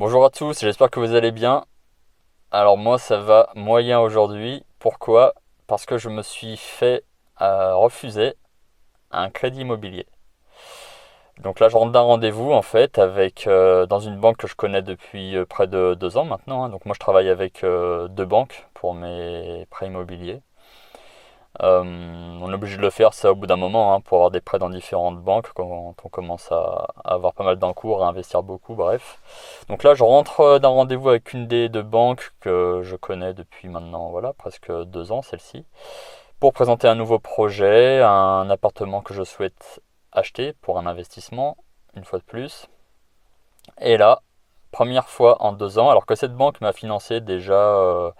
Bonjour à tous, j'espère que vous allez bien. Alors moi ça va moyen aujourd'hui. Pourquoi? Parce que je me suis fait refuser un crédit immobilier. Donc là je rentre d'un rendez-vous en fait avec dans une banque que je connais depuis près de 2 ans maintenant, hein. Donc moi je travaille avec deux banques pour mes prêts immobiliers. On est obligé de le faire ça au bout d'un moment, hein, pour avoir des prêts dans différentes banques quand on commence à avoir pas mal d'encours, à investir beaucoup, bref. Donc là, je rentre d'un rendez-vous avec une des deux banques que je connais depuis maintenant, voilà, presque 2 ans, celle-ci, pour présenter un nouveau projet, un appartement que je souhaite acheter pour un investissement, une fois de plus. Et là, première fois en 2 ans, alors que cette banque m'a financé déjà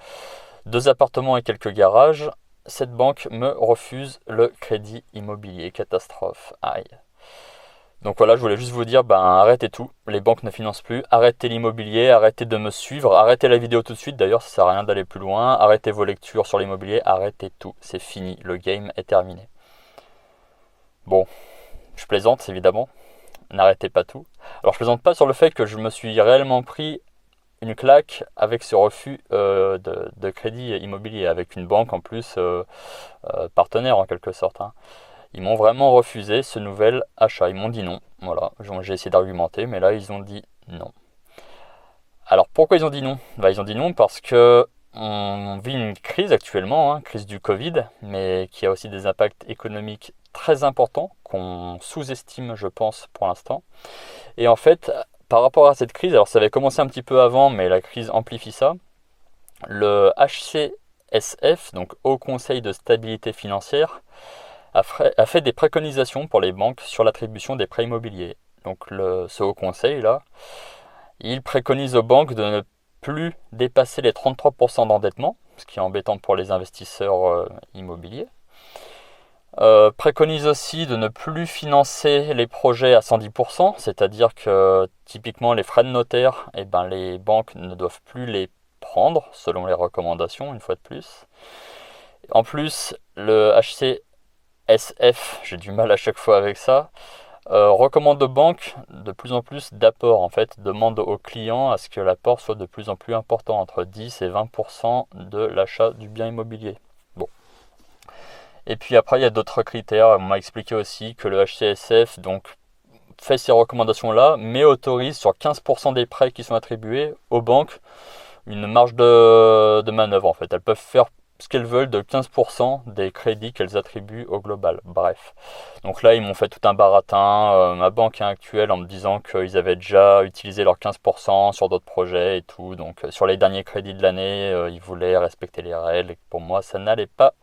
deux appartements et quelques garages, cette banque me refuse le crédit immobilier. Catastrophe. Aïe. Donc voilà, je voulais juste vous dire, arrêtez tout. Les banques ne financent plus. Arrêtez l'immobilier, arrêtez de me suivre, arrêtez la vidéo tout de suite. D'ailleurs, ça sert à rien d'aller plus loin. Arrêtez vos lectures sur l'immobilier, arrêtez tout. C'est fini, le game est terminé. Bon, je plaisante évidemment. N'arrêtez pas tout. Alors je plaisante pas sur le fait que je me suis réellement pris une claque avec ce refus de crédit immobilier, avec une banque en plus partenaire en quelque sorte, hein. Ils m'ont vraiment refusé ce nouvel achat, ils m'ont dit non. Voilà, j'ai essayé d'argumenter, mais là ils ont dit non. Alors pourquoi ils ont dit non? Ils ont dit non parce que on vit une crise actuellement, hein, crise du Covid, mais qui a aussi des impacts économiques très importants qu'on sous-estime, je pense, pour l'instant. Et en fait, par rapport à cette crise, alors ça avait commencé un petit peu avant, mais la crise amplifie ça. Le HCSF, donc Haut Conseil de stabilité financière, a fait des préconisations pour les banques sur l'attribution des prêts immobiliers. Donc ce Haut Conseil là, il préconise aux banques de ne plus dépasser les 33% d'endettement, ce qui est embêtant pour les investisseurs immobiliers. Préconise aussi de ne plus financer les projets à 110%, c'est-à-dire que typiquement les frais de notaire, les banques ne doivent plus les prendre selon les recommandations, une fois de plus. En plus, le HCSF, j'ai du mal à chaque fois avec ça, recommande aux banques de plus en plus d'apports, en fait, demande aux clients à ce que l'apport soit de plus en plus important, entre 10 et 20% de l'achat du bien immobilier. Bon. Et puis après, il y a d'autres critères. On m'a expliqué aussi que le HCSF donc, fait ces recommandations-là, mais autorise sur 15% des prêts qui sont attribués aux banques une marge de manœuvre. En fait, elles peuvent faire ce qu'elles veulent de 15% des crédits qu'elles attribuent au global. Bref. Donc là, ils m'ont fait tout un baratin, ma banque actuelle, en me disant qu'ils avaient déjà utilisé leurs 15% sur d'autres projets et tout. Donc sur les derniers crédits de l'année, ils voulaient respecter les règles. Et pour moi, ça n'allait pas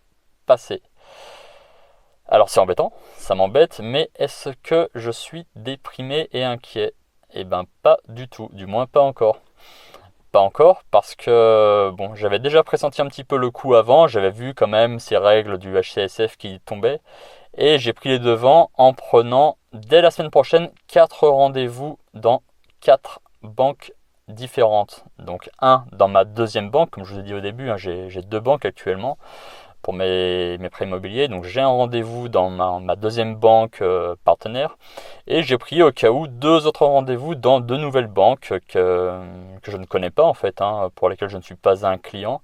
passer. Alors c'est embêtant, ça m'embête, mais est-ce que je suis déprimé et inquiet? Eh ben pas du tout, du moins pas encore. Pas encore, parce que bon, j'avais déjà pressenti un petit peu le coup avant, j'avais vu quand même ces règles du HCSF qui tombaient, et j'ai pris les devants en prenant dès la semaine prochaine 4 rendez-vous dans 4 banques différentes. Donc un dans ma deuxième banque, comme je vous ai dit au début, hein, j'ai deux banques actuellement pour mes prêts immobiliers. Donc j'ai un rendez-vous dans ma deuxième banque partenaire et j'ai pris au cas où deux autres rendez-vous dans deux nouvelles banques que je ne connais pas en fait, hein, pour lesquelles je ne suis pas un client.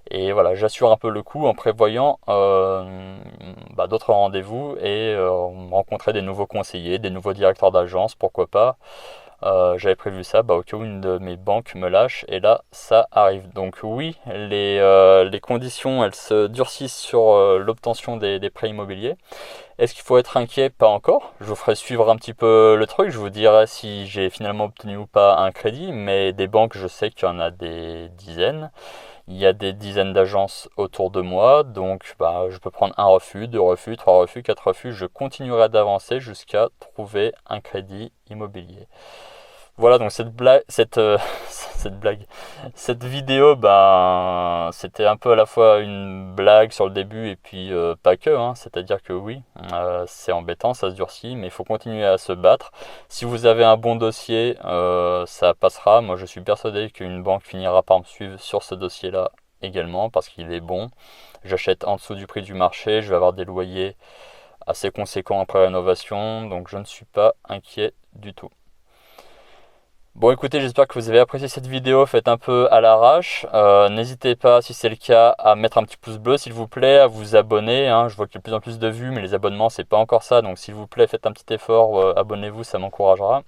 Et voilà, j'assure un peu le coup en prévoyant d'autres rendez-vous et rencontrer des nouveaux conseillers, des nouveaux directeurs d'agence, pourquoi pas. J'avais prévu ça au cas où une de mes banques me lâche et là ça arrive. Donc oui, les conditions elles se durcissent sur l'obtention des prêts immobiliers. Est-ce qu'il faut être inquiet? Pas encore. Je vous ferai suivre un petit peu le truc, je vous dirai si j'ai finalement obtenu ou pas un crédit, mais des banques je sais qu'il y en a des dizaines. Il y a des dizaines d'agences autour de moi, donc je peux prendre un refus, deux refus, trois refus, quatre refus. Je continuerai d'avancer jusqu'à trouver un crédit immobilier. Voilà, donc cette blague, cette vidéo, c'était un peu à la fois une blague sur le début et puis pas que, hein. C'est-à-dire que oui, c'est embêtant, ça se durcit, mais il faut continuer à se battre. Si vous avez un bon dossier, ça passera. Moi, je suis persuadé qu'une banque finira par me suivre sur ce dossier-là également parce qu'il est bon. J'achète en dessous du prix du marché, je vais avoir des loyers assez conséquents après rénovation, donc je ne suis pas inquiet du tout. Bon écoutez, j'espère que vous avez apprécié cette vidéo faite un peu à l'arrache. N'hésitez pas, si c'est le cas, à mettre un petit pouce bleu s'il vous plaît, à vous abonner, hein. Je vois qu'il y a de plus en plus de vues, mais les abonnements c'est pas encore ça, donc s'il vous plaît faites un petit effort, abonnez-vous, ça m'encouragera.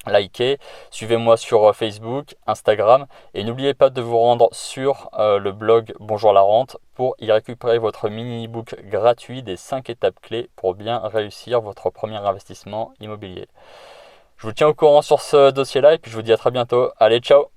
Likez, suivez-moi sur Facebook, Instagram et n'oubliez pas de vous rendre sur le blog Bonjour la Rente pour y récupérer votre mini-book gratuit des 5 étapes clés pour bien réussir votre premier investissement immobilier. Je vous tiens au courant sur ce dossier-là et puis je vous dis à très bientôt. Allez, ciao!